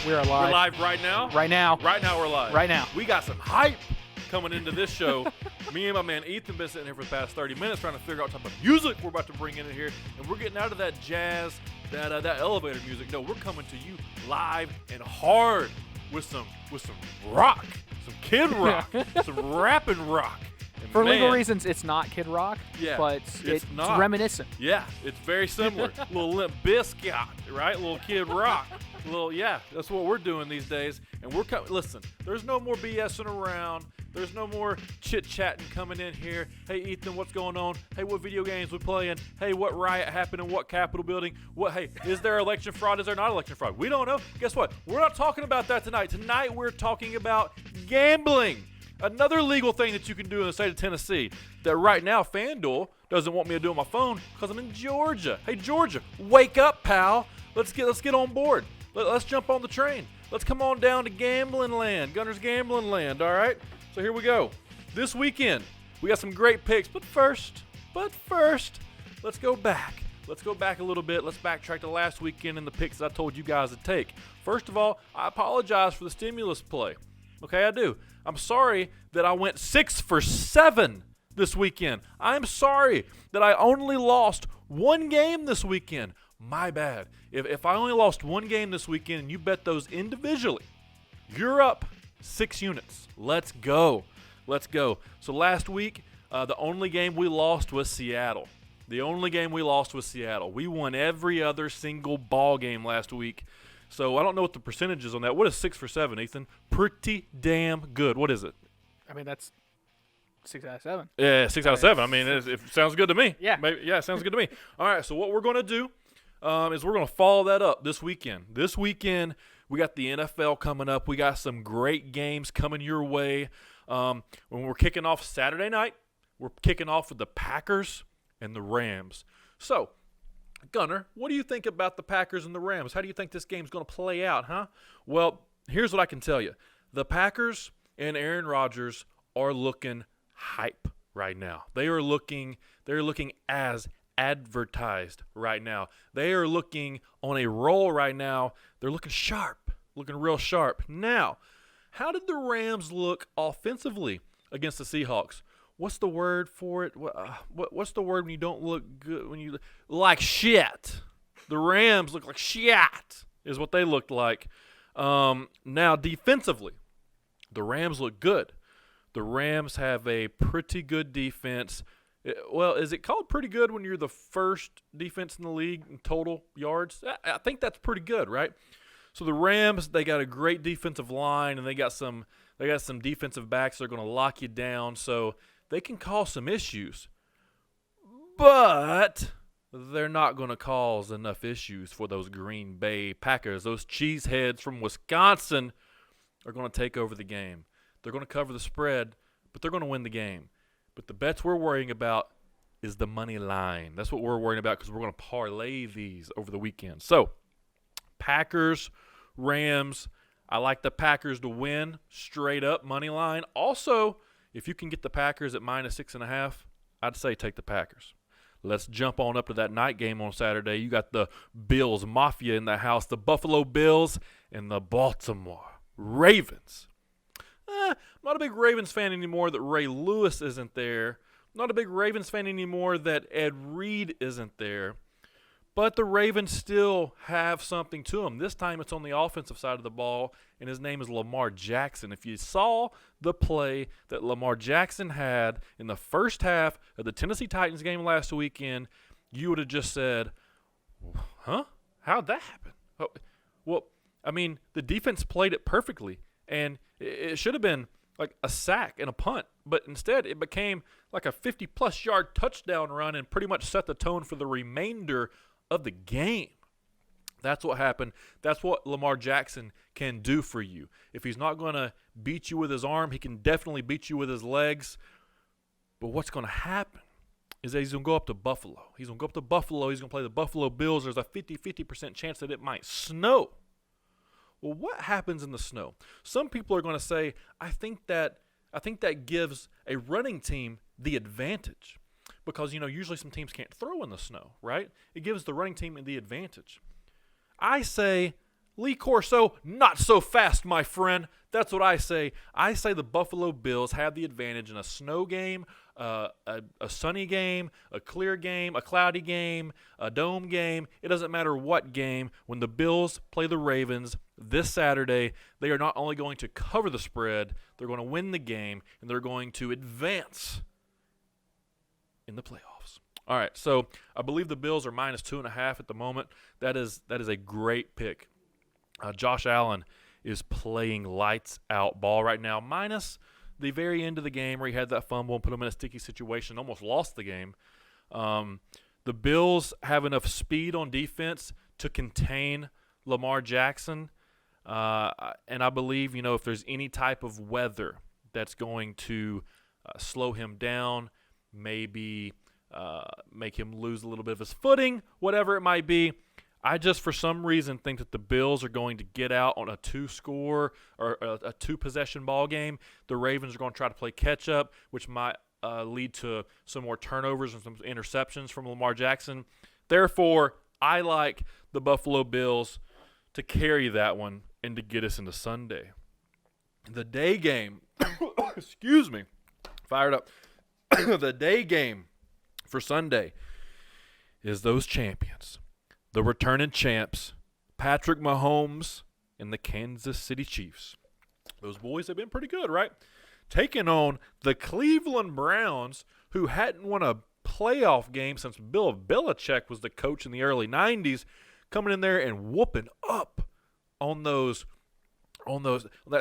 We are live. We're live right now? Right now. Right now we're live. Right now. We got some hype coming into this show. Me and my man Ethan been sitting here for the past 30 minutes trying to figure out what type of music we're about to bring in here. And we're getting out of that jazz, that elevator music. No, we're coming to you live and hard with some rock, some kid rock, some rapping rock. And For man, legal reasons, it's not Kid Rock, Yeah, but it's not. reminiscent. Yeah, it's very similar. Little Limp Bizkit, right? Little Kid Rock. Yeah, that's what we're doing these days. And we're coming. Listen, there's no more BSing around. There's no more chit-chatting coming in here. Hey, Ethan, what's going on? Hey, what video games we playing? Hey, what riot happened in what Capitol building? Hey, is there election fraud? Is there not election fraud? We don't know. Guess what? We're not talking about that tonight. Tonight, we're talking about gambling. Another legal thing that you can do in the state of Tennessee that right now FanDuel doesn't want me to do on my phone because I'm in Georgia. Hey, Georgia, wake up, pal. Let's get on board. Let's jump on the train. Let's come on down to gambling land, Gunner's gambling land, all right? So here we go. This weekend, we got some great picks, but first, let's go back. Let's go back a little bit. Let's backtrack to last weekend and the picks I told you guys to take. First of all, I apologize for the stimulus play. Okay, I do. I'm sorry that I went 6 for 7 this weekend. I'm sorry that I only lost one game this weekend. My bad. If I only lost one game this weekend and you bet those individually, you're up 6 units. Let's go. Let's go. So last week, the only game we lost was Seattle. The only game we lost was Seattle. We won every other single ball game last week. So I don't know what the percentage is on that. What is 6 for 7, Ethan? Pretty damn good. What is it? I mean, that's 6 out of 7. Yeah, 6 out of 7. I mean, it sounds good to me. Yeah. It sounds good to me. All right, so what we're going to do is we're going to follow that up this weekend. This weekend, we got the NFL coming up. We got some great games coming your way. When we're kicking off Saturday night, we're kicking off with the Packers and the Rams. So, Gunner, what do you think about the Packers and the Rams? How do you think this game's going to play out, huh? Well, here's what I can tell you. The Packers and Aaron Rodgers are looking hype right now. They're looking as advertised right now. They are looking on a roll right now. They're looking sharp, looking real sharp. Now, how did the Rams look offensively against the Seahawks? What's the word for it? What's the word when you don't look good? When you like shit. The Rams look like shit is what they looked like. Now, defensively, the Rams look good. The Rams have a pretty good defense. Well, is it called pretty good when you're the first defense in the league in total yards? I think that's pretty good, right? So the Rams, they got a great defensive line, and they got some defensive backs that are going to lock you down. So they can cause some issues, but they're not going to cause enough issues for those Green Bay Packers. Those cheeseheads from Wisconsin are going to take over the game. They're going to cover the spread, but they're going to win the game. But the bets we're worrying about is the money line. That's what we're worrying about because we're going to parlay these over the weekend. So, Packers, Rams, I like the Packers to win straight up money line. Also, if you can get the Packers at -6.5, I'd say take the Packers. Let's jump on up to that night game on Saturday. You got the Bills Mafia in the house, the Buffalo Bills and the Baltimore Ravens. I'm not a big Ravens fan anymore that Ray Lewis isn't there. I'm not a big Ravens fan anymore that Ed Reed isn't there. But the Ravens still have something to them. This time it's on the offensive side of the ball, and his name is Lamar Jackson. If you saw the play that Lamar Jackson had in the first half of the Tennessee Titans game last weekend, you would have just said, huh? How'd that happen? Oh, well, I mean, the defense played it perfectly, and it should have been like a sack and a punt, but instead it became like a 50-plus yard touchdown run and pretty much set the tone for the remainder of the game. That's what happened. That's what Lamar Jackson can do for you. If he's not going to beat you with his arm, he can definitely beat you with his legs. But what's going to happen is that he's going to go up to Buffalo. He's going to go up to Buffalo. He's going to play the Buffalo Bills. There's a 50% chance that it might snow. Well, what happens in the snow? Some people are going to say, I think that gives a running team the advantage. Because, usually some teams can't throw in the snow, right? It gives the running team the advantage. I say Lee Corso, not so fast, my friend. That's what I say. I say the Buffalo Bills have the advantage in a snow game, a sunny game, a clear game, a cloudy game, a dome game. It doesn't matter what game. When the Bills play the Ravens this Saturday, they are not only going to cover the spread, they're going to win the game, and they're going to advance in the playoffs. All right, so I believe the Bills are minus 2.5 at the moment. That is a great pick. Josh Allen is playing lights out ball right now, minus the very end of the game where he had that fumble and put him in a sticky situation, almost lost the game. The Bills have enough speed on defense to contain Lamar Jackson, and I believe, if there's any type of weather that's going to slow him down, maybe make him lose a little bit of his footing, whatever it might be, I just, for some reason, think that the Bills are going to get out on a two-score or a two-possession ball game. The Ravens are going to try to play catch-up, which might lead to some more turnovers and some interceptions from Lamar Jackson. Therefore, I like the Buffalo Bills to carry that one and to get us into Sunday. The day game, excuse me, fired up. The day game for Sunday is those champions. The returning champs, Patrick Mahomes and the Kansas City Chiefs. Those boys have been pretty good, right? Taking on the Cleveland Browns, who hadn't won a playoff game since Bill Belichick was the coach in the early 90s, coming in there and whooping up on that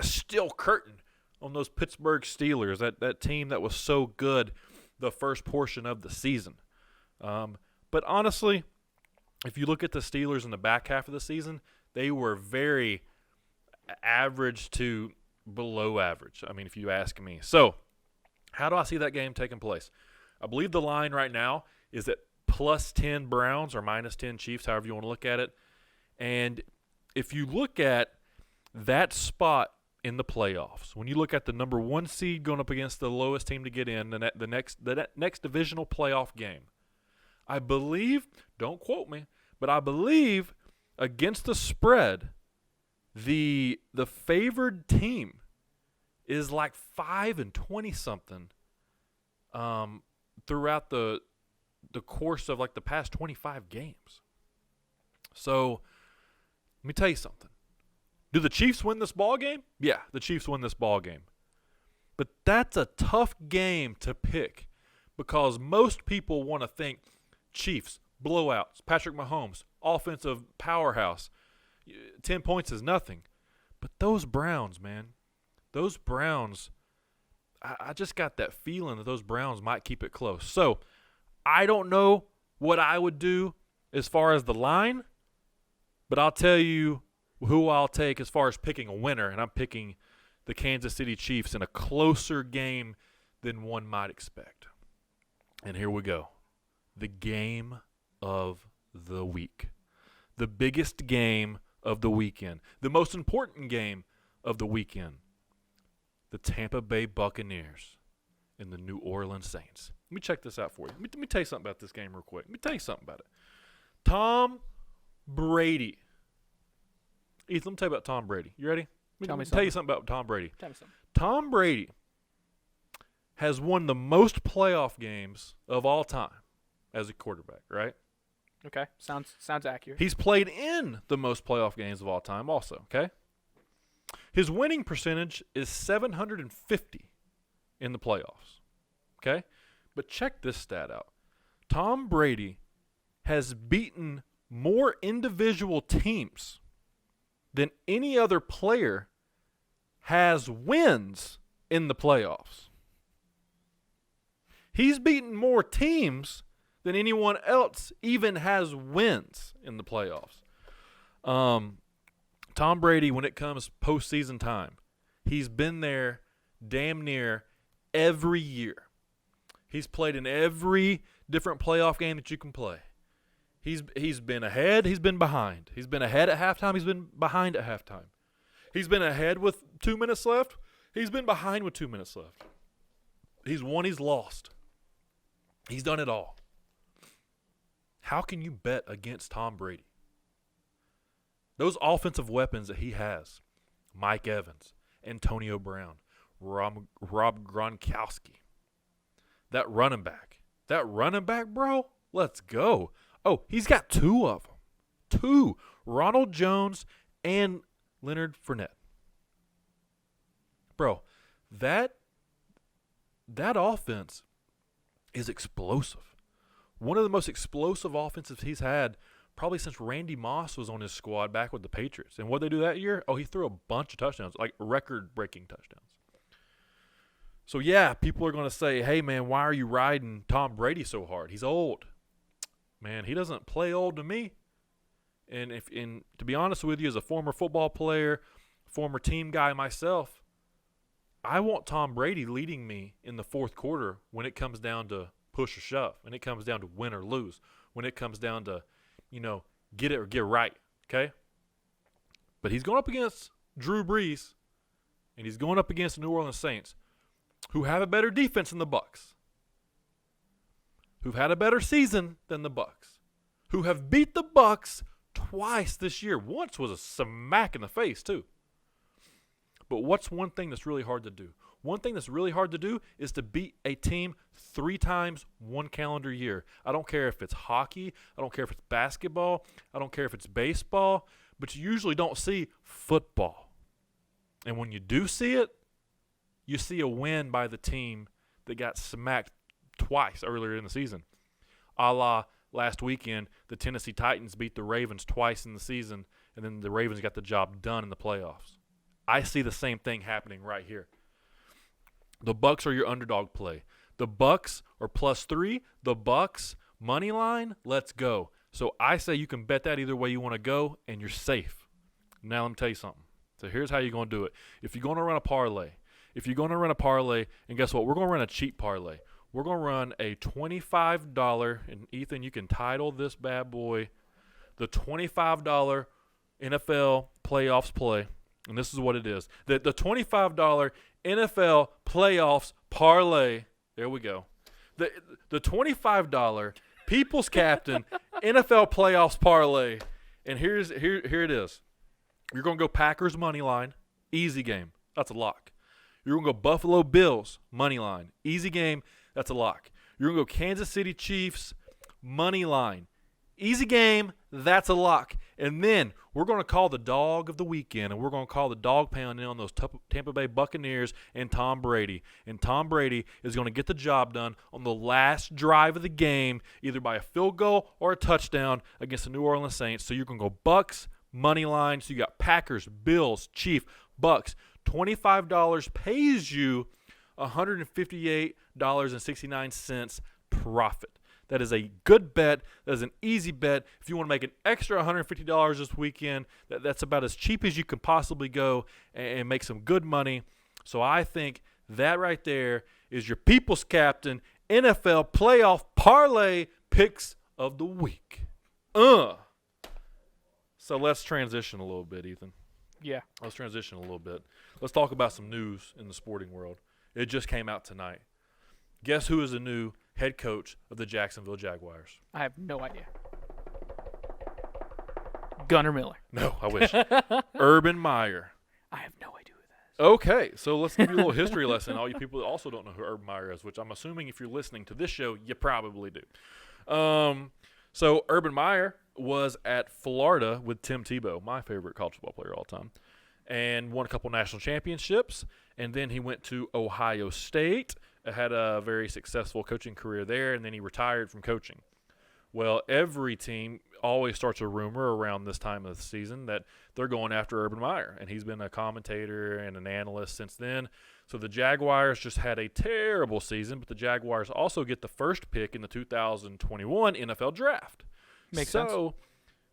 steel curtain on those Pittsburgh Steelers, that team that was so good the first portion of the season. But honestly, if you look at the Steelers in the back half of the season, they were very average to below average, if you ask me. So, how do I see that game taking place? I believe the line right now is at plus 10 Browns or minus 10 Chiefs, however you want to look at it. And if you look at that spot in the playoffs, when you look at the number one seed going up against the lowest team to get in, the next divisional playoff game, I believe, don't quote me, but I believe against the spread, the favored team is like 5-20 something throughout the course of like the past 25 games. So let me tell you something. Do the Chiefs win this ball game? Yeah, the Chiefs win this ball game. But that's a tough game to pick because most people want to think Chiefs, blowouts, Patrick Mahomes, offensive powerhouse. 10 points is nothing. But those Browns, man, I just got that feeling that those Browns might keep it close. So I don't know what I would do as far as the line, but I'll tell you who I'll take as far as picking a winner, and I'm picking the Kansas City Chiefs in a closer game than one might expect. And here we go. The game of the week. The biggest game of the weekend. The most important game of the weekend. The Tampa Bay Buccaneers and the New Orleans Saints. Let me check this out for you. Let me tell you something about this game real quick. Let me tell you something about it. Tom Brady. Ethan, let me tell you about Tom Brady. You ready? Let me tell you something about Tom Brady. Tell me something. Tom Brady has won the most playoff games of all time as a quarterback, right? Okay, sounds accurate. He's played in the most playoff games of all time also, okay? His winning percentage is 750 in the playoffs, okay? But check this stat out. Tom Brady has beaten more individual teams than any other player has wins in the playoffs. He's beaten more teams than anyone else even has wins in the playoffs. Tom Brady, when it comes postseason time, he's been there damn near every year. He's played in every different playoff game that you can play. He's been ahead, he's been behind. He's been ahead at halftime, he's been behind at halftime. He's been ahead with 2 minutes left, he's been behind with 2 minutes left. He's won, he's lost. He's done it all. How can you bet against Tom Brady? Those offensive weapons that he has, Mike Evans, Antonio Brown, Rob Gronkowski, that running back, bro, let's go. Oh, he's got two of them. Two. Ronald Jones and Leonard Fournette. Bro, that offense is explosive. One of the most explosive offenses he's had probably since Randy Moss was on his squad back with the Patriots. And what did they do that year? Oh, he threw a bunch of touchdowns, like record-breaking touchdowns. So, yeah, people are going to say, hey, man, why are you riding Tom Brady so hard? He's old. Man, he doesn't play old to me. And to be honest with you, as a former football player, former team guy myself, I want Tom Brady leading me in the fourth quarter when it comes down to push or shove, when it comes down to win or lose, when it comes down to, get it or get right, okay? But he's going up against Drew Brees, and he's going up against the New Orleans Saints, who have a better defense than the Bucs, who've had a better season than the Bucs, who have beat the Bucs twice this year. Once was a smack in the face, too. But what's one thing that's really hard to do? One thing that's really hard to do is to beat a team 3 times one calendar year. I don't care if it's hockey. I don't care if it's basketball. I don't care if it's baseball. But you usually don't see football. And when you do see it, you see a win by the team that got smacked twice earlier in the season. A la last weekend, the Tennessee Titans beat the Ravens twice in the season, and then the Ravens got the job done in the playoffs. I see the same thing happening right here. The Bucs are your underdog play. The Bucs are +3. The Bucs money line, let's go. So I say you can bet that either way you want to go, and you're safe. Now let me tell you something. So here's how you're going to do it. If you're going to run a parlay, and guess what? We're going to run a cheap parlay. We're going to run a $25, and Ethan, you can title this bad boy the $25 NFL playoffs play. And this is what it is. The $25 NFL playoffs parlay. There we go. The $25 People's Captain NFL playoffs parlay. And here it is. You're going to go Packers money line. Easy game. That's a lock. You're going to go Buffalo Bills money line. Easy game. That's a lock. You're going to go Kansas City Chiefs money line. Easy game. That's a lock. And then we're going to call the dog of the weekend, and we're going to call the dog pound in on those Tampa Bay Buccaneers and Tom Brady. And Tom Brady is going to get the job done on the last drive of the game, either by a field goal or a touchdown against the New Orleans Saints. So you're going to go Bucks money line. So you got Packers, Bills, Chiefs, Bucks. $25 pays you $158.69 profit. That is a good bet. That is an easy bet. If you want to make an extra $150 this weekend, that's about as cheap as you can possibly go and make some good money. So I think that right there is your People's Captain NFL playoff parlay picks of the week. So let's transition a little bit, Ethan. Yeah. Let's transition a little bit. Let's talk about some news in the sporting world. It just came out tonight. Guess who is the new head coach of the Jacksonville Jaguars? I have no idea. Gunner Miller. No, I wish. Urban Meyer. I have no idea who that is. Okay, so let's give you a little history lesson. All you people that also don't know who Urban Meyer is, which I'm assuming if you're listening to this show, you probably do. So Urban Meyer was at Florida with Tim Tebow, my favorite college football player of all time, and won a couple national championships. And then he went to Ohio State, had a very successful coaching career there, and then he retired from coaching. Well, every team always starts a rumor around this time of the season that they're going after Urban Meyer, and he's been a commentator and an analyst since then. So the Jaguars just had a terrible season, but the Jaguars also get the first pick in the 2021 NFL Draft. Makes sense. So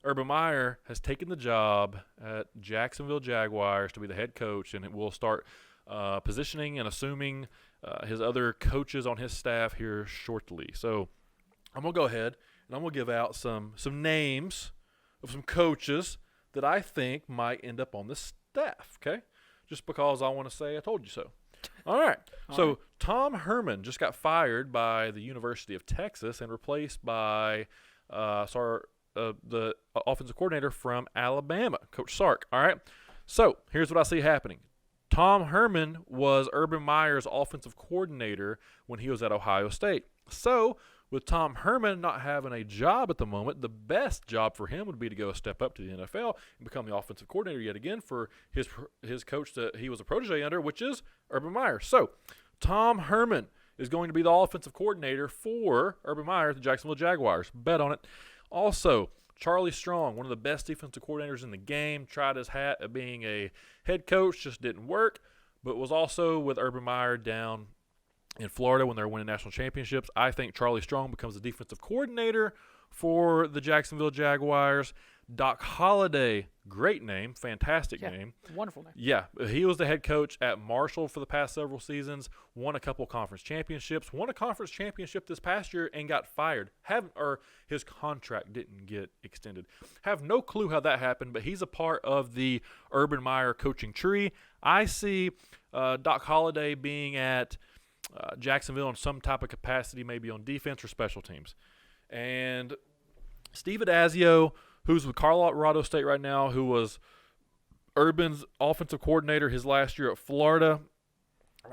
Urban Meyer has taken the job at Jacksonville Jaguars to be the head coach, and it will start positioning and assuming his other coaches on his staff here shortly. So I'm going to go ahead and I'm going to give out some names of some coaches that I think might end up on the staff, okay? Just because I want to say I told you so. All right. So Tom Herman just got fired by the University of Texas and replaced by the offensive coordinator from Alabama, Coach Sark. All right. So here's what I see happening. Tom Herman was Urban Meyer's offensive coordinator when he was at Ohio State. So with Tom Herman not having a job at the moment, the best job for him would be to go step up to the NFL and become the offensive coordinator yet again for his coach that he was a protege under, which is Urban Meyer. So Tom Herman is going to be the offensive coordinator for Urban Meyer, the Jacksonville Jaguars. Bet on it. Also, Charlie Strong, one of the best defensive coordinators in the game, tried his hat at being a head coach, just didn't work, but was also with Urban Meyer down in Florida when they were winning national championships. I think Charlie Strong becomes the defensive coordinator for the Jacksonville Jaguars. Doc Holliday, great name, fantastic name. Wonderful name. Yeah, he was the head coach at Marshall for the past several seasons, won a couple conference championships, won a conference championship this past year and got fired. His contract didn't get extended. Have no clue how that happened, but he's a part of the Urban Meyer coaching tree. I see Doc Holliday being at Jacksonville in some type of capacity, maybe on defense or special teams. And Steve Adazio, who's with Colorado State right now, who was Urban's offensive coordinator his last year at Florida.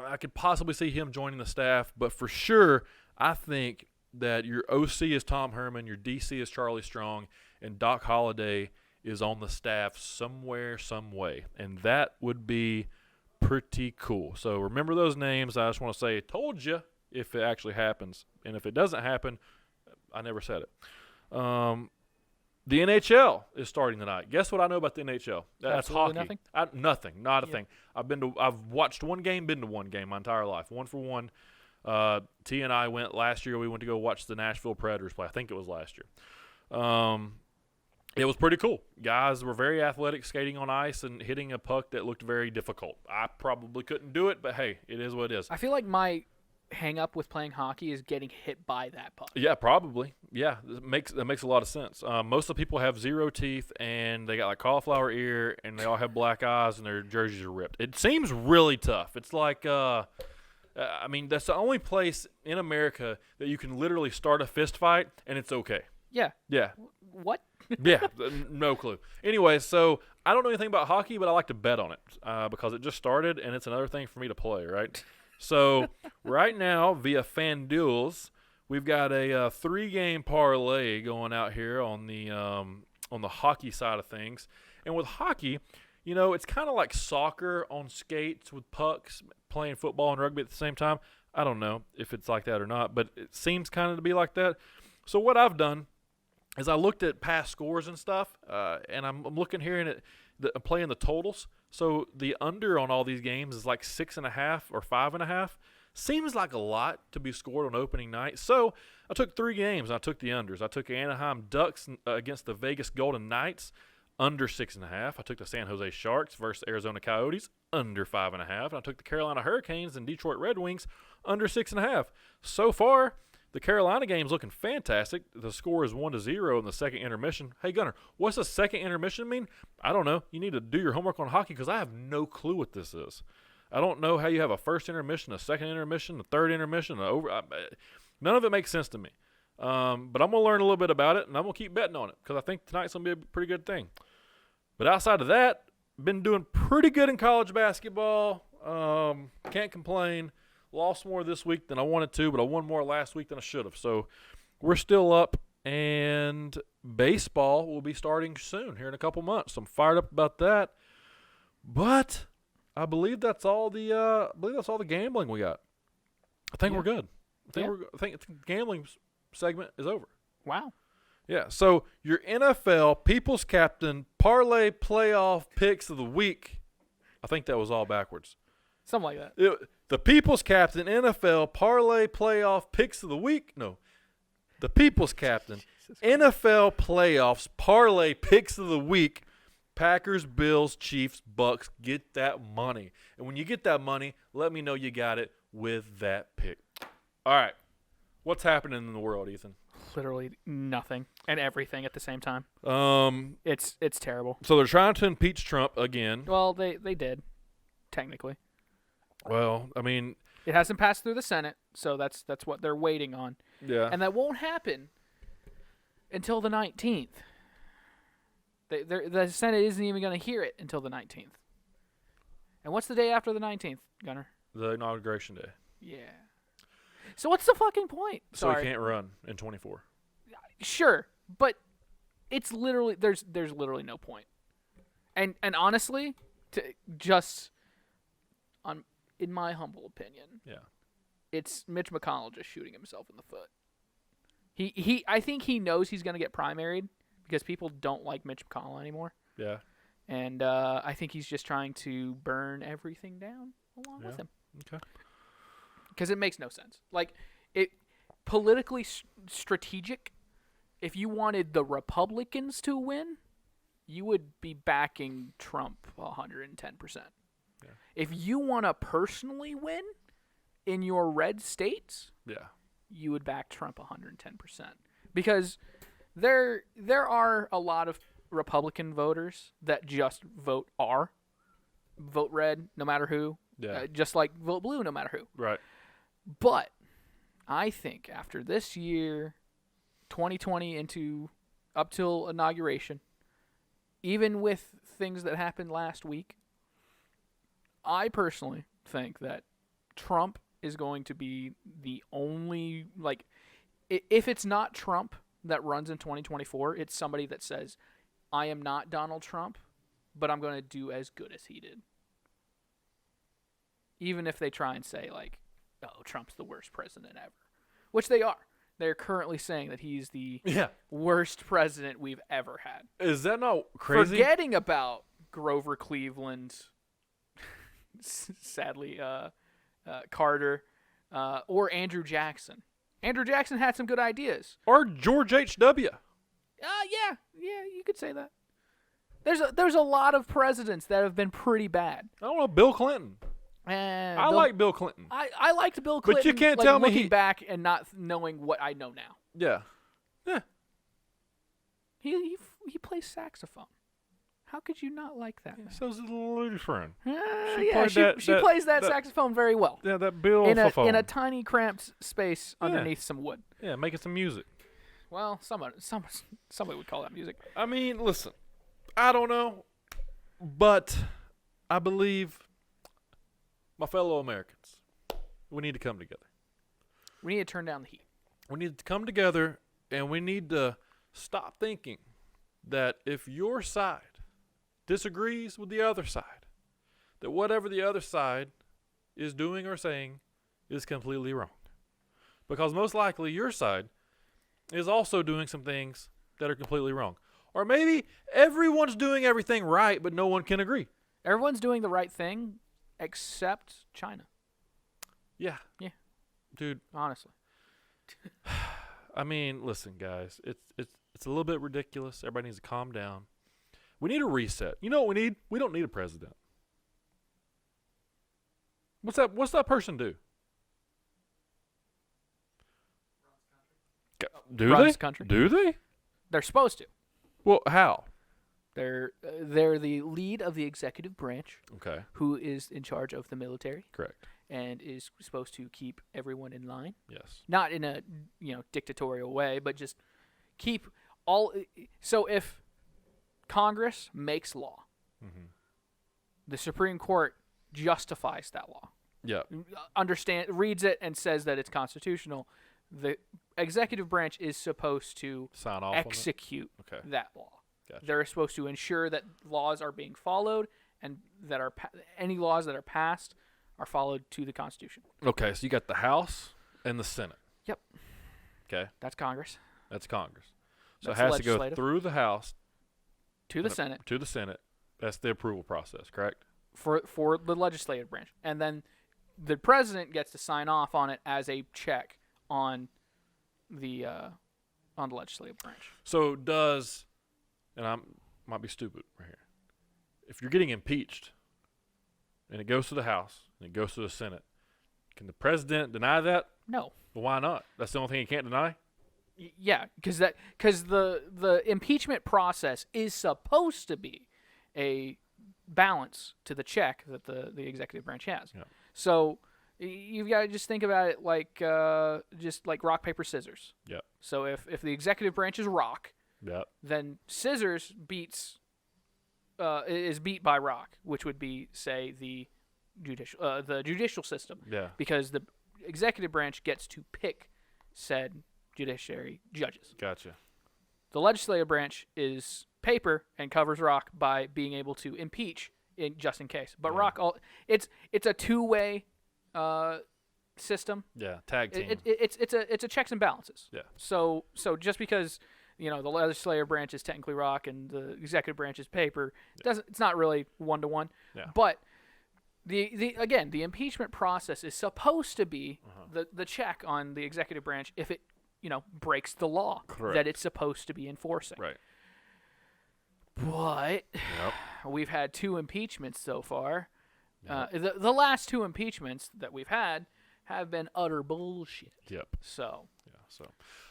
I could possibly see him joining the staff, but for sure, I think that your OC is Tom Herman, your DC is Charlie Strong, and Doc Holliday is on the staff somewhere, some way. And that would be pretty cool. So remember those names. I just want to say, told you if it actually happens. And if it doesn't happen, I never said it. The NHL is starting tonight. Guess what I know about the NHL? That's Absolutely hockey. nothing? Nothing. Not a thing. I've watched one game, been to one game my entire life. One for one. T and I went last year. We went to go watch the Nashville Predators play. I think it was last year. It was pretty cool. Guys were very athletic, skating on ice and hitting a puck that looked very difficult. I probably couldn't do it, but hey, it is what it is. I feel like my hang up with playing hockey is getting hit by that puck. Yeah, probably. Yeah, that makes a lot of sense. Most of the people have 0 teeth and they got like cauliflower ear and they all have black eyes and their jerseys are ripped. It seems really tough. It's like, that's the only place in America that you can literally start a fist fight and it's okay. Yeah. Yeah. What? Yeah, no clue. Anyway, so I don't know anything about hockey, but I like to bet on it because it just started and it's another thing for me to play, right? So right now, via FanDuels, we've got a 3-game parlay going out here on the hockey side of things. And with hockey, it's kind of like soccer on skates with pucks, playing football and rugby at the same time. I don't know if it's like that or not, but it seems kind of to be like that. So what I've done is I looked at past scores and stuff, and I'm looking here and I'm playing the totals. So the under on all these games is like 6.5 or 5.5. Seems like a lot to be scored on opening night. So I took 3 games. I took the unders. I took Anaheim Ducks against the Vegas Golden Knights, under 6.5. I took the San Jose Sharks versus Arizona Coyotes, under 5.5. And I took the Carolina Hurricanes and Detroit Red Wings, under 6.5. So far, the Carolina game's looking fantastic. The score is 1-0 in the second intermission. Hey, Gunner, what's the second intermission mean? I don't know. You need to do your homework on hockey because I have no clue what this is. I don't know how you have a first intermission, a second intermission, a third intermission, none of it makes sense to me. But I'm going to learn a little bit about it, and I'm going to keep betting on it because I think tonight's going to be a pretty good thing. But outside of that, been doing pretty good in college basketball. Can't complain. Lost more this week than I wanted to, but I won more last week than I should have. So we're still up, and baseball will be starting soon here in a couple months. So I'm fired up about that. But I believe that's all the gambling we got. I think we're good. I think the gambling segment is over. Wow. Yeah. So your NFL People's Captain Parlay Playoff Picks of the Week. I think that was all backwards. Something like that. The People's Captain NFL Parlay Playoff Picks of the Week. No. The People's Captain NFL Playoffs Parlay Picks of the Week. Packers, Bills, Chiefs, Bucks. Get that money. And when you get that money, let me know you got it with that pick. All right. What's happening in the world, Ethan? Literally nothing and everything at the same time. It's terrible. So they're trying to impeach Trump again. Well, they did, technically. Well, I mean, it hasn't passed through the Senate, so that's what they're waiting on. Yeah. And that won't happen until the 19th. The Senate isn't even going to hear it until the 19th. And what's the day after the 19th, Gunner? The inauguration day. Yeah. So what's the fucking point? So he can't run in 24. Sure, but it's literally there's literally no point. And honestly, in my humble opinion, it's Mitch McConnell just shooting himself in the foot. I think he knows he's going to get primaried because people don't like Mitch McConnell anymore. Yeah. And I think he's just trying to burn everything down along with him. Okay. Because it makes no sense. Like, it politically strategic. If you wanted the Republicans to win, you would be backing Trump 110%. Yeah. If you want to personally win in your red states, you would back Trump 110%. Because there are a lot of Republican voters that just vote red no matter who, just like vote blue no matter who. Right. But I think after this year, 2020 up till inauguration, even with things that happened last week, I personally think that Trump is going to be the only, like, if it's not Trump that runs in 2024, it's somebody that says, I am not Donald Trump, but I'm going to do as good as he did. Even if they try and say, like, oh, Trump's the worst president ever, which they are. They're currently saying that he's the worst president we've ever had. Is that not crazy? Forgetting about Grover Cleveland, sadly, Carter, or Andrew Jackson. Andrew Jackson had some good ideas. Or George H.W. Yeah, you could say that. There's a lot of presidents that have been pretty bad. I don't know, Bill Clinton. I like Bill Clinton. I liked Bill Clinton. But you can't tell me looking back and not knowing what I know now. Yeah. He plays saxophone. How could you not like that? Yeah, so's a little lady friend. She plays that saxophone very well. Yeah, that Bill in a tiny cramped space underneath some wood. Yeah, making some music. Well, somebody would call that music. I mean, listen, I don't know, but I believe my fellow Americans, we need to come together. We need to turn down the heat. We need to come together, and we need to stop thinking that if your side disagrees with the other side, that whatever the other side is doing or saying is completely wrong. Because most likely your side is also doing some things that are completely wrong. Or maybe everyone's doing everything right, but no one can agree. Everyone's doing the right thing except China. Yeah. Dude. Honestly. I mean, listen, guys. It's a little bit ridiculous. Everybody needs to calm down. We need a reset. You know what we need? We don't need a president. What's that person do? Runs country. Do they? They're supposed to. Well, how? They're the lead of the executive branch. Okay. Who is in charge of the military. Correct. And is supposed to keep everyone in line. Yes. Not in a dictatorial way, but just keep all. So if Congress makes law, the Supreme Court justifies that law. Yeah. Reads it and says that it's constitutional. The executive branch is supposed to sign off execute on it? that law. Gotcha. They're supposed to ensure that laws are being followed and that any laws that are passed are followed to the Constitution. Okay, so you got the House and the Senate. Yep. Okay. That's Congress. That's Congress. So it has to go through the House to the Senate. To the Senate. That's the approval process, correct? For the legislative branch. And then the president gets to sign off on it as a check on the legislative branch. So does, and I might be stupid right here, if you're getting impeached and it goes to the House and it goes to the Senate, can the president deny that? No. Well, why not? That's the only thing he can't deny? Yeah, because the impeachment process is supposed to be a balance to the check that the executive branch has. Yeah. So you've got to just think about it like rock, paper, scissors. Yeah. So if the executive branch is rock then Scissors is beat by Rock, which would be, say, the judicial system. Yeah. Because the executive branch gets to pick said judiciary judges. Gotcha. The legislative branch is paper and covers Rock by being able to impeach just in case. But Rock, it's a two-way system. Yeah, tag team. It's a checks and balances. Yeah. So just because the legislative branch is technically Rock and the executive branch is paper, it's not really 1-to-1. Yeah. But the impeachment process is supposed to be the check on the executive branch if it breaks the law that it's supposed to be enforcing. Right. But we've had 2 impeachments so far. The last 2 impeachments that we've had have been utter bullshit. Yep. So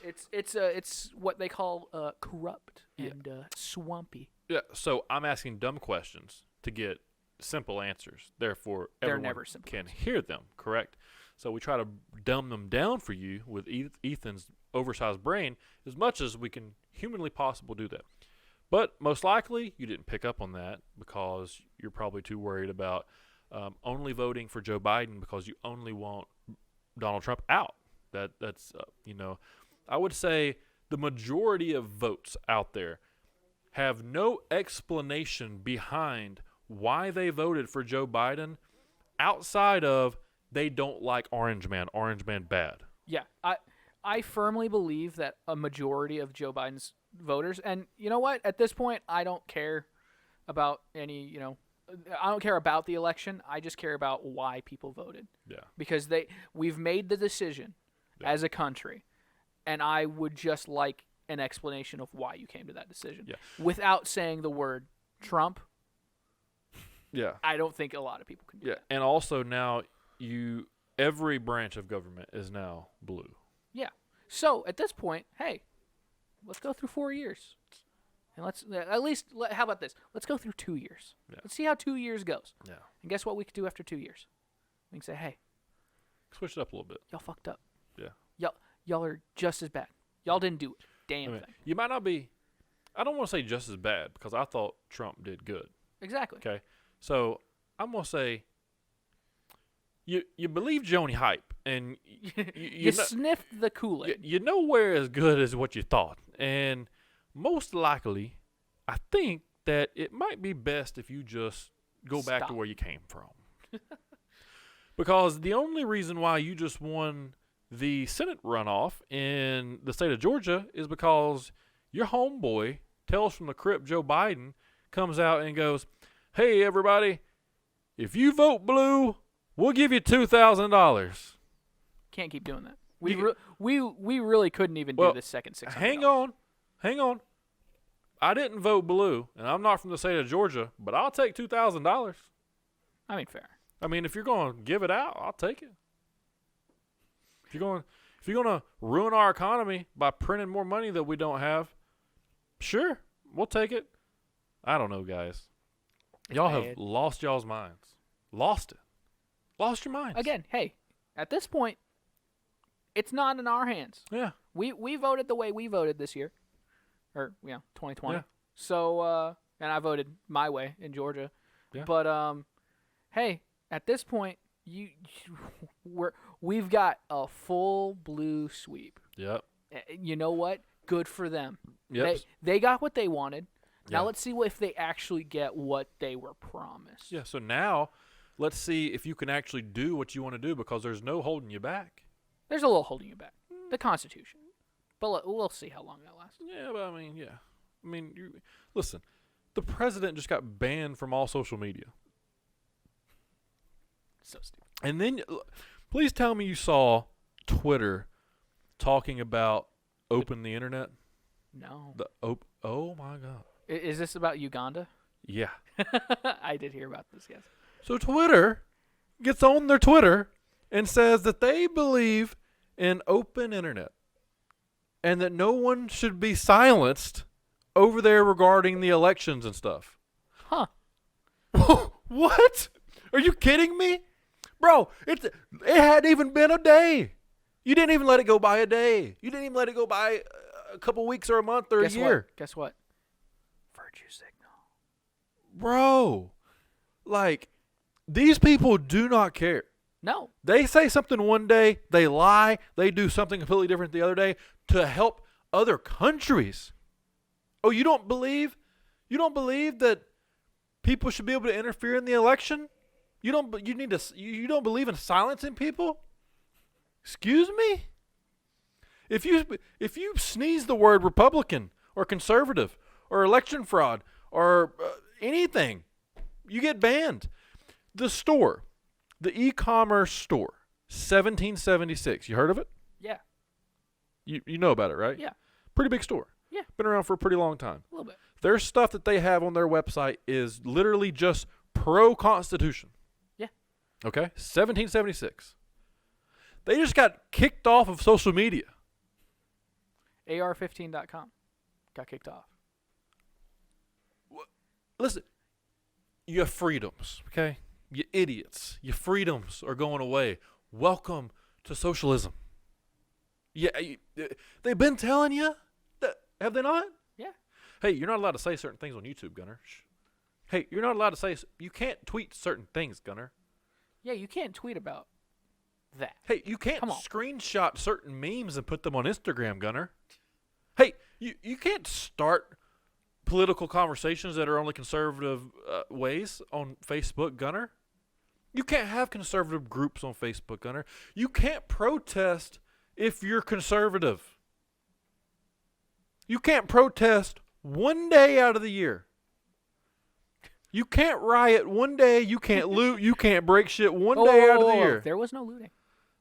it's it's what they call corrupt and swampy. Yeah. So I'm asking dumb questions to get simple answers. Therefore, everyone never simple can hear them. Correct. So we try to dumb them down for you with Ethan's oversized brain as much as we can humanly possible do that. But most likely you didn't pick up on that because you're probably too worried about only voting for Joe Biden because you only want Donald Trump out. That's I would say the majority of votes out there have no explanation behind why they voted for Joe Biden outside of they don't like Orange Man bad. Yeah, I firmly believe that a majority of Joe Biden's voters, and you know what? At this point, I don't care about I don't care about the election. I just care about why people voted. Yeah. Because we've made the decision as a country, and I would just like an explanation of why you came to that decision. Yeah. Without saying the word Trump. Yeah. I don't think a lot of people can do that. And also now every branch of government is now blue. Yeah. So at this point, hey, let's go through 4 years. And let's at least, how about this? Let's go through 2 years. Yeah. Let's see how 2 years goes. Yeah. And guess what we could do after 2 years? We can say, hey, switch it up a little bit. Y'all fucked up. Yeah. Y'all are just as bad. Y'all didn't do a damn thing. You might not be, I don't want to say just as bad because I thought Trump did good. Exactly. Okay. So I'm going to say you believe Joni hype and you sniffed the Kool-Aid. You nowhere as good as what you thought. And most likely, I think that it might be best if you just go back to where you came from. Because the only reason why you just won the Senate runoff in the state of Georgia is because your homeboy, Tales from the Crypt Joe Biden, comes out and goes, hey, everybody, if you vote blue, we'll give you $2,000. Can't keep doing that. We really couldn't even do this second $600. Hang on. I didn't vote blue, and I'm not from the state of Georgia, but I'll take $2,000. I mean, fair. I mean, if you're going to give it out, I'll take it. If you're going to ruin our economy by printing more money that we don't have, sure, we'll take it. I don't know, guys. Y'all have lost y'all's minds. Lost it. Lost your minds. Again, hey, at this point, it's not in our hands. Yeah. We voted the way we voted this year. Or, 2020. Yeah. So, and I voted my way in Georgia. Yeah. But, hey, at this point, we've got a full blue sweep. Yep. You know what? Good for them. Yep. They got what they wanted. Now let's see if they actually get what they were promised. Yeah, so now let's see if you can actually do what you want to do because there's no holding you back. There's a little holding you back. The Constitution. But we'll see how long that lasts. Yeah, but listen, the president just got banned from all social media. So stupid. And then, please tell me you saw Twitter talking about open the internet. No. Oh my God. Is this about Uganda? Yeah. I did hear about this, yes. So Twitter gets on their Twitter and says that they believe in open internet and that no one should be silenced over there regarding the elections and stuff. Huh. What? Are you kidding me? Bro, it hadn't even been a day. You didn't even let it go by a day. You didn't even let it go by a couple weeks or a month or a year. Guess what? Virtue signal. Bro, like, these people do not care. No. They say something one day, they lie, they do something completely different the other day to help other countries. Oh, you don't believe that people should be able to interfere in the election? You don't believe in silencing people? Excuse me? If you sneeze the word Republican or conservative or election fraud or anything, you get banned. The store, the e-commerce store, 1776. You heard of it? Yeah. You know about it, right? Yeah. Pretty big store. Yeah. Been around for a pretty long time. A little bit. Their stuff that they have on their website is literally just pro-Constitution. Yeah. Okay? 1776. They just got kicked off of social media. AR15.com got kicked off. Listen, your freedoms, okay? You idiots. Your freedoms are going away. Welcome to socialism. Yeah, they've been telling you. Have they not? Yeah. Hey, you're not allowed to say certain things on YouTube, Gunner. Shh. Hey, you're not allowed to say. You can't tweet certain things, Gunner. Yeah, you can't tweet about that. Hey, you can't screenshot certain memes and put them on Instagram, Gunner. Hey, you can't start political conversations that are only conservative ways on Facebook, Gunner. You can't have conservative groups on Facebook, Gunner. You can't protest if you're conservative. You can't protest one day out of the year. You can't riot one day. You can't loot. You can't break shit one day out of the year. There was no looting.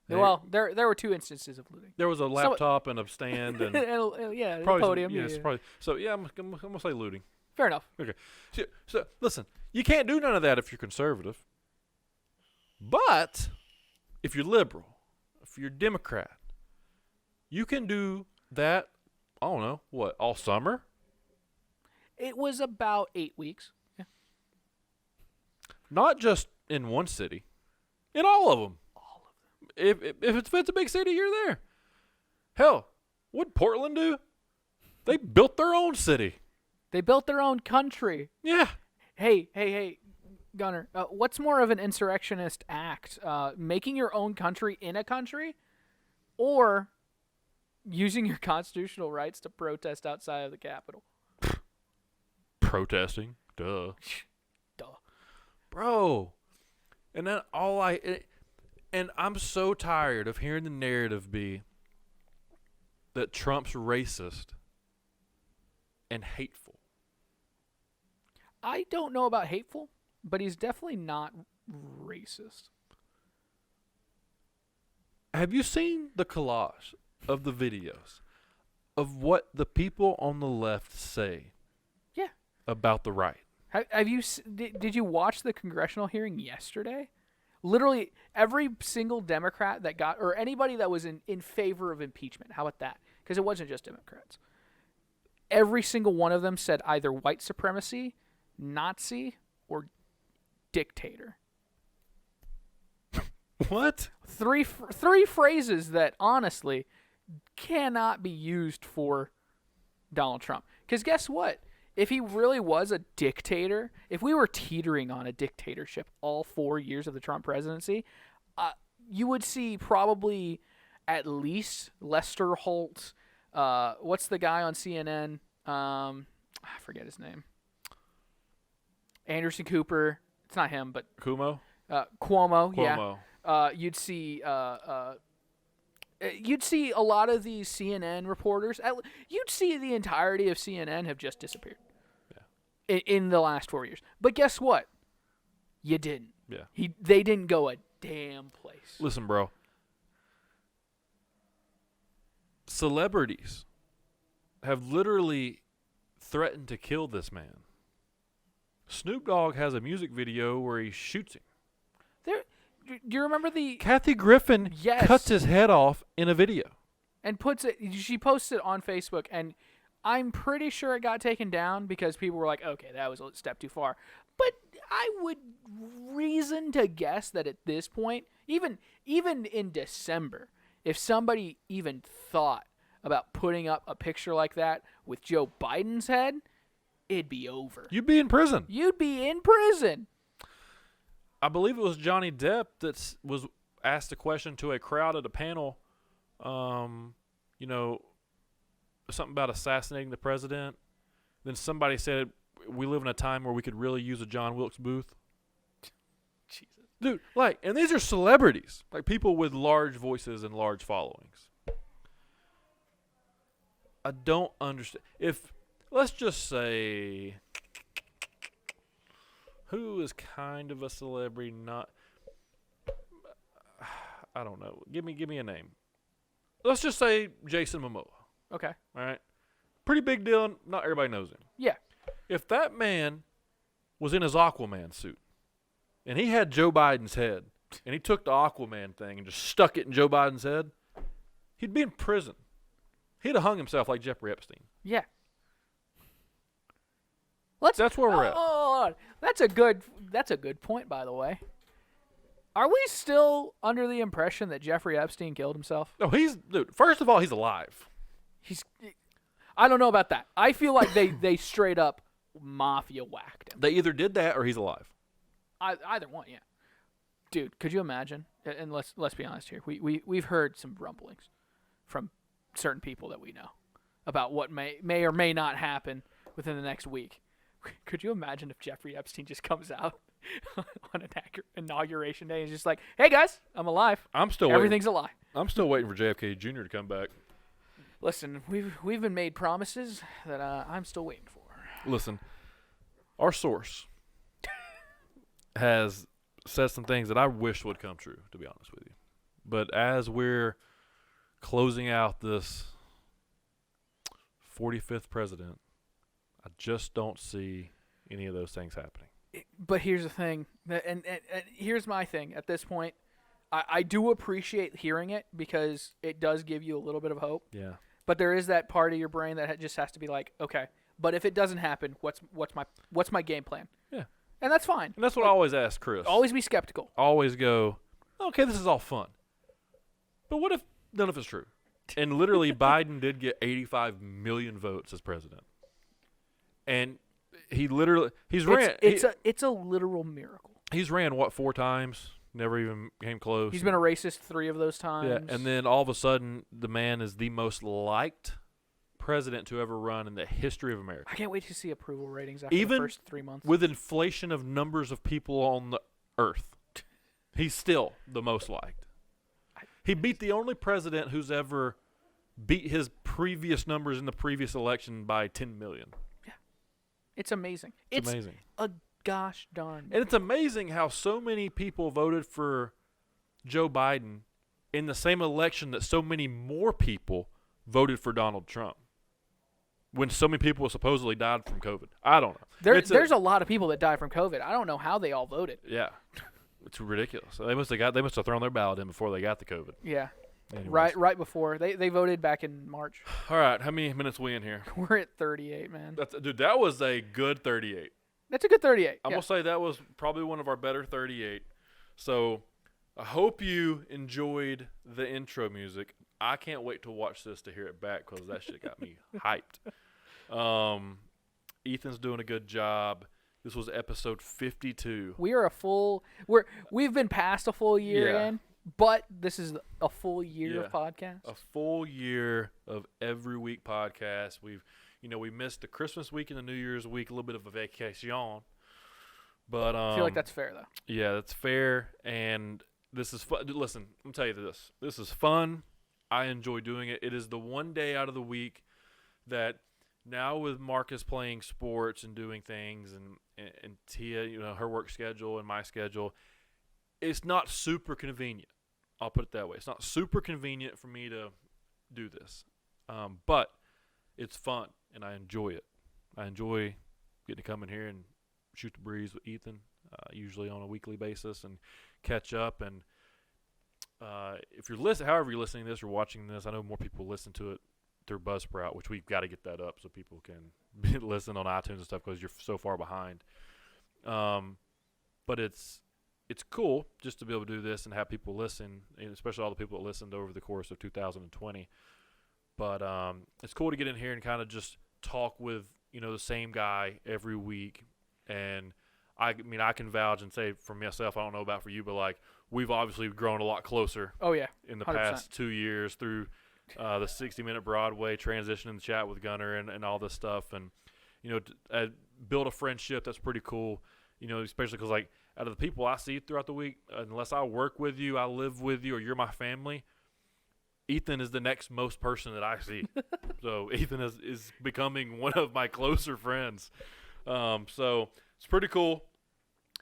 Well, there were two instances of looting. There was a laptop and a stand and yeah, probably a podium. Yes, probably. So yeah, I'm gonna say looting. Fair enough. Okay. So listen, you can't do none of that if you're conservative. But if you're liberal, if you're Democrat, you can do that. I don't know what, all summer. It was about 8 weeks. Yeah. Not just in one city, in all of them. If it's a big city, you're there. Hell, what'd Portland do? They built their own city. They built their own country. Yeah. Hey, Gunner, what's more of an insurrectionist act? Making your own country in a country, or using your constitutional rights to protest outside of the Capitol? Protesting? Duh. Duh. Bro. And then and I'm so tired of hearing the narrative be that Trump's racist and hateful. I don't know about hateful, but he's definitely not racist. Have you seen the collage of the videos of what the people on the left say? Yeah. About the right? Have you? Did you watch the congressional hearing yesterday? Literally every single Democrat that got, or anybody that was in favor of impeachment. How about that? Because it wasn't just Democrats. Every single one of them said either white supremacy, Nazi, or dictator. What? Three phrases that honestly cannot be used for Donald Trump. Because guess what? If he really was a dictator, if we were teetering on a dictatorship all 4 years of the Trump presidency, you would see probably at least Lester Holt. What's the guy on CNN? I forget his name. Anderson Cooper. It's not him, but Cuomo. Cuomo. Yeah. You'd see a lot of these CNN reporters. You'd see the entirety of CNN have just disappeared. Yeah. In the last 4 years. But guess what? You didn't. Yeah. They didn't go a damn place. Listen, bro. Celebrities have literally threatened to kill this man. Snoop Dogg has a music video where he shoots him. Do you remember the... Kathy Griffin cuts his head off in a video. And she posts it on Facebook, and I'm pretty sure it got taken down because people were like, okay, that was a step too far. But I would reason to guess that at this point, even in December, if somebody even thought about putting up a picture like that with Joe Biden's head, it'd be over. You'd be in prison. You'd be in prison. I believe it was Johnny Depp that was asked a question to a crowd at a panel, you know, something about assassinating the president. Then somebody said, we live in a time where we could really use a John Wilkes Booth. Jesus. Dude, like, and these are celebrities, like people with large voices and large followings. I don't understand. If, let's just say, who is kind of a celebrity, not, I don't know. Give me a name. Let's just say Jason Momoa. Okay. All right. Pretty big deal. Not everybody knows him. Yeah. If that man was in his Aquaman suit and he had Joe Biden's head and he took the Aquaman thing and just stuck it in Joe Biden's head, he'd be in prison. He'd have hung himself like Jeffrey Epstein. Yeah. That's where we're at. Oh, that's a good point, by the way. Are we still under the impression that Jeffrey Epstein killed himself? No, dude, first of all, he's alive. I don't know about that. I feel like they straight up mafia whacked him. They either did that or he's alive. Either one, yeah. Dude, could you imagine? And let's be honest here. We've heard some rumblings from certain people that we know about what may or may not happen within the next week. Could you imagine if Jeffrey Epstein just comes out on inauguration day and is just like, "Hey guys, I'm alive. Everything's a lie." I'm still waiting for JFK Jr. to come back. Listen, we've been made promises that I'm still waiting for. Listen, our source has said some things that I wish would come true, to be honest with you. But as we're closing out this 45th president, I just don't see any of those things happening. But here's the thing, and here's my thing. At this point, I do appreciate hearing it because it does give you a little bit of hope. Yeah. But there is that part of your brain that just has to be like, okay, but if it doesn't happen, what's my game plan? Yeah. And that's fine. And that's what I always ask Chris. Always be skeptical. Always go, okay, this is all fun. But what if none of it's true? And literally Biden did get 85 million votes as president. And he's a literal miracle. He's ran what, 4 times? Never even came close. He's been a racist 3 of those times. Yeah, and then all of a sudden, the man is the most liked president to ever run in the history of America. I can't wait to see approval ratings after the first 3 months. With inflation of numbers of people on the earth, he's still the most liked. He beat the only president who's ever beat his previous numbers in the previous election by 10 million. Yeah. It's amazing. It's amazing. A gosh darn. And it's amazing how so many people voted for Joe Biden in the same election that so many more people voted for Donald Trump when so many people supposedly died from COVID. I don't know. There's a lot of people that died from COVID. I don't know how they all voted. Yeah. It's ridiculous. They must have thrown their ballot in before they got the COVID. Yeah. Anyways. Right before. They voted back in March. All right. How many minutes we in here? We're at 38, man. Dude, that was a good 38. That's a good 38. I'm going to say that was probably one of our better 38. So I hope you enjoyed the intro music. I can't wait to watch this to hear it back because that shit got me hyped. Ethan's doing a good job. This was episode 52. We've been past a full year in, but this is a full year of podcast. A full year of every week podcast. We missed the Christmas week and the New Year's week, a little bit of a vacation. But I feel like that's fair though. Yeah, that's fair, and this is fun. Listen, I'm tell you this. This is fun. I enjoy doing it. It is the one day out of the week that now with Marcus playing sports and doing things and Tia, her work schedule and my schedule, it's not super convenient. I'll put it that way. It's not super convenient for me to do this. But it's fun and I enjoy it. I enjoy getting to come in here and shoot the breeze with Ethan, usually on a weekly basis, and catch up. And if you're however you're listening to this or watching this, I know more people listen to it through Buzzsprout, which we've got to get that up so people can listen on iTunes and stuff because you're so far behind. But it's cool just to be able to do this and have people listen, and especially all the people that listened over the course of 2020. But it's cool to get in here and kind of just talk with, the same guy every week. And I mean, I can vouch and say for myself, I don't know about for you, but like we've obviously grown a lot closer. Oh yeah, in the 100%. past 2 years through the 60-minute Broadway transition in the Chat with Gunner and all this stuff, and build a friendship that's pretty cool. Especially because like out of the people I see throughout the week, unless I work with you, I live with you, or you're my family, Ethan is the next most person that I see. So Ethan is becoming one of my closer friends. So it's pretty cool.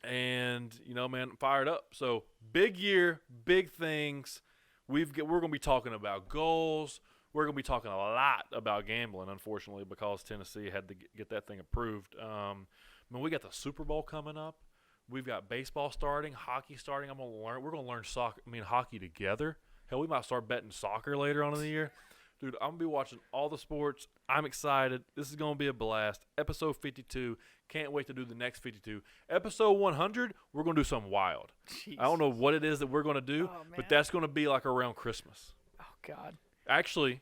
And, man, I'm fired up. So big year, big things. We're going to be talking about goals. We're going to be talking a lot about gambling, unfortunately, because Tennessee had to get that thing approved. We got the Super Bowl coming up. We've got baseball starting, hockey starting. We're going to learn hockey together. Hell, we might start betting soccer later on in the year. Dude, I'm going to be watching all the sports. I'm excited. This is going to be a blast. Episode 52. Can't wait to do the next 52. Episode 100, we're going to do something wild. Jeez. I don't know what it is that we're going to do, but that's going to be like around Christmas. Oh, God. Actually,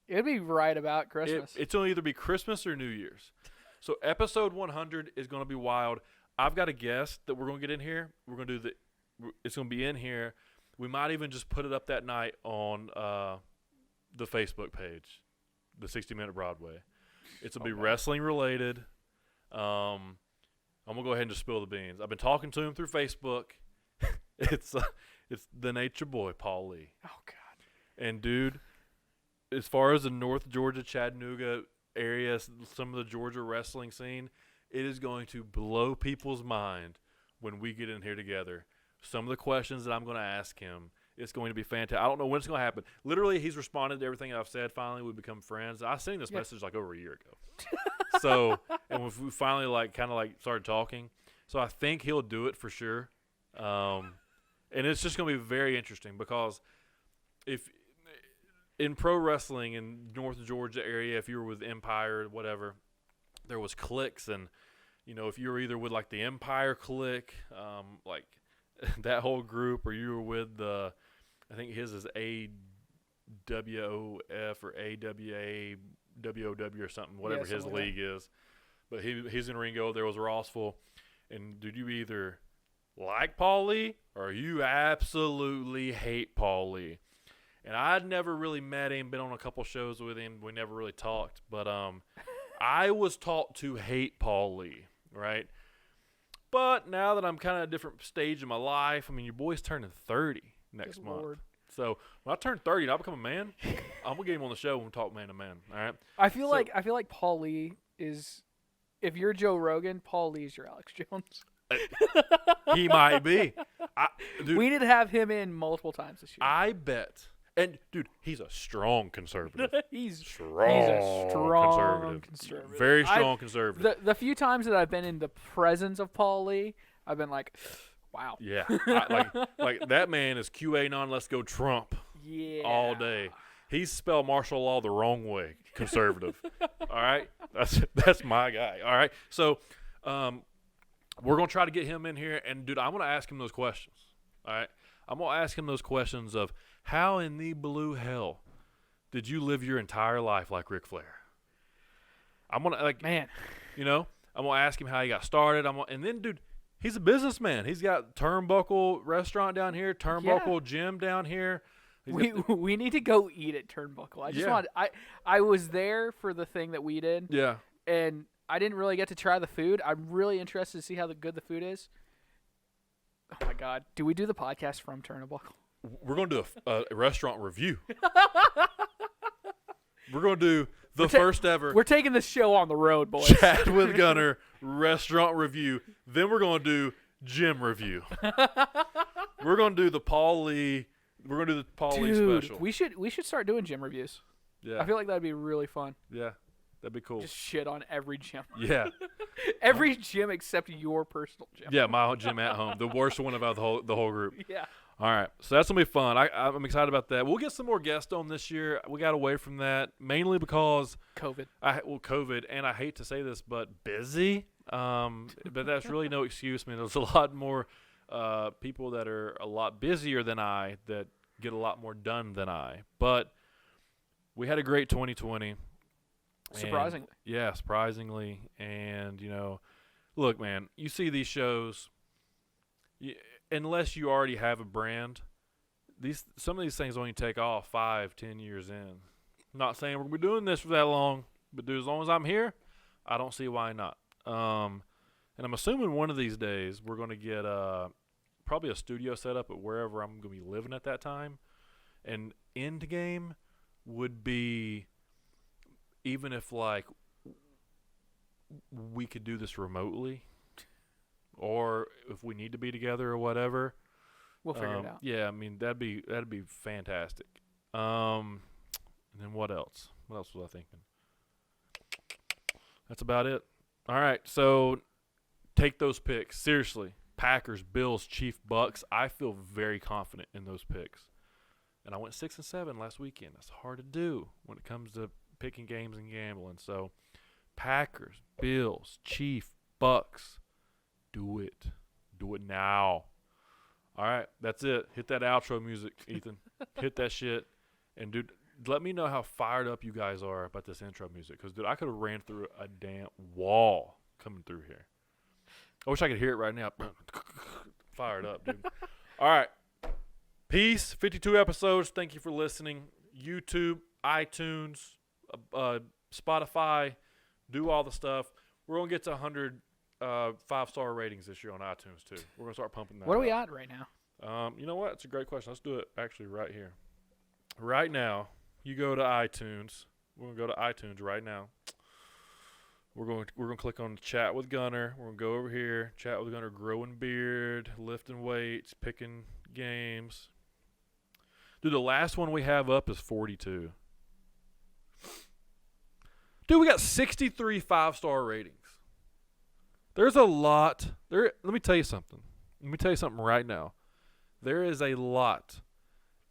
it'd be right about Christmas. It's going to either be Christmas or New Year's. So episode 100 is going to be wild. I've got a guest that we're going to get in here. We're going to do it's going to be in here. We might even just put it up that night on the Facebook page, the 60-Minute Broadway. It's going to be wrestling related. I'm going to go ahead and just spill the beans. I've been talking to him through Facebook. It's the Nature Boy, Paul Lee. Oh, God. And, dude, as far as the North Georgia, Chattanooga area, some of the Georgia wrestling scene, it is going to blow people's mind when we get in here together. Some of the questions that I'm going to ask him, it's going to be fantastic. I don't know when it's going to happen. Literally, he's responded to everything I've said. Finally, we become friends. I seen this message like over a year ago. So, and we finally kind of started talking. So I think he'll do it for sure. And it's just going to be very interesting because if in pro wrestling in North Georgia area, if you were with Empire or whatever, there was cliques, and if you were either with like the Empire clique, like that whole group, or you were with I think his is AWOF or AWA WOW or something, whatever his league is. But he's in Ringo. There was Rossville, and did you either like Paul Lee or you absolutely hate Paul Lee? And I'd never really met him, been on a couple shows with him. We never really talked. But I was taught to hate Paul Lee, right? But now that I'm kind of at a different stage in my life, your boy's turning 30 next month. Lord. So when I turn 30 and I become a man, I'm going to get him on the show and talk man to man, all right? I feel like Paul Lee is, if you're Joe Rogan, Paul Lee's your Alex Jones. He might be. Dude, we need to have him in multiple times this year. I bet. And, dude, he's a strong conservative. He's a strong conservative. Very strong conservative. The few times that I've been in the presence of Paul Lee, I've been like, wow. Yeah. like that man is QAnon, let's go Trump. Yeah. All day. He's spelled martial law the wrong way, conservative. All right? That's my guy. All right? So we're going to try to get him in here. And, dude, I'm going to ask him those questions. All right? I'm going to ask him those questions of how in the blue hell did you live your entire life like Ric Flair? I'm going to, man. I'm going to ask him how he got started. And then, dude, he's a businessman. He's got Turnbuckle Restaurant down here, Turnbuckle Gym down here. We need to go eat at Turnbuckle. I was there for the thing that we did. Yeah. And I didn't really get to try the food. I'm really interested to see how good the food is. Oh, my God. Do we do the podcast from Turnbuckle? We're going to do a restaurant review. We're going to do the first ever. We're taking this show on the road, boys. Chatt with Gunner restaurant review. Then we're going to do gym review. We're going to do the Paul Lee. We're going to do the Paul Lee special. We should start doing gym reviews. Yeah. I feel like that'd be really fun. Yeah. That'd be cool. Just shit on every gym. Yeah. Every gym except your personal gym. Yeah, my gym at home. The worst one about the whole group. Yeah. All right. So that's going to be fun. I'm excited about that. We'll get some more guests on this year. We got away from that mainly because COVID. COVID, and I hate to say this, but busy. But that's really no excuse. There's a lot more people that are a lot busier than I that get a lot more done than I. But we had a great 2020. Surprisingly. Yeah, surprisingly. And, look, man, you see these shows, unless you already have a brand, some of these things only take off 5-10 years in. I'm not saying we're going to be doing this for that long, but dude, as long as I'm here, I don't see why not. And I'm assuming one of these days we're going to get probably a studio set up at wherever I'm going to be living at that time. And end game would be, even if like we could do this remotely, or if we need to be together or whatever, we'll figure it out. Yeah, I mean that'd be fantastic. And then what else? What else was I thinking? That's about it. All right, so take those picks seriously. Packers, Bills, Chiefs, Bucks. I feel very confident in those picks. And I went 6-7 last weekend. That's hard to do when it comes to picking games and gambling. So, Packers, Bills, Chiefs, Bucks. Do it. Do it now. All right, that's it. Hit that outro music, Ethan. Hit that shit. And, dude, let me know how fired up you guys are about this intro music. Because, dude, I could have ran through a damn wall coming through here. I wish I could hear it right now. Fired up, dude. All right. Peace. 52 episodes. Thank you for listening. YouTube, iTunes, Spotify. Do all the stuff. We're going to get to 100 5-star ratings this year on iTunes, too. We're going to start pumping that What are we up. at right now? You know what? It's a great question. Let's do it actually right here. Right now, you go to iTunes. We're going to go to iTunes right now. We're going to click on Chat with Gunner. We're going to go over here. Chat with Gunner, growing beard, lifting weights, picking games. Dude, the last one we have up is 42. Dude, we got 63 5-star ratings. There's a lot. Let me tell you something. Let me tell you something right now. There is a lot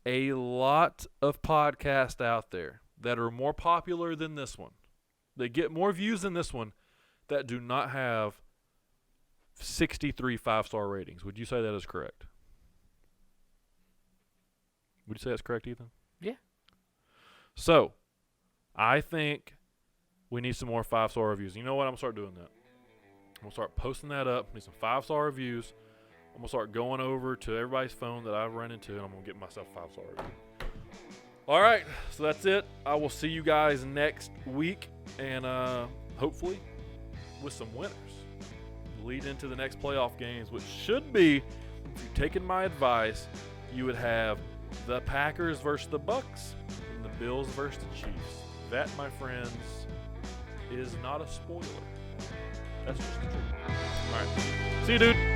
of podcasts out there that are more popular than this one. They get more views than this one that do not have 63 5-star ratings. Would you say that is correct? Would you say that's correct, Ethan? Yeah. So, I think we need some more 5-star reviews. You know what? I'm going to start doing that. I'm going to start posting that up. Need some 5-star reviews. I'm going to start going over to everybody's phone that I've run into, and I'm going to get myself a 5-star review. All right. So, that's it. I will see you guys next week, and hopefully with some winners. Lead into the next playoff games, which should be, if you're taking my advice, you would have the Packers versus the Bucks and the Bills versus the Chiefs. That, my friends, is not a spoiler. That's just the truth. All right. See you, dude.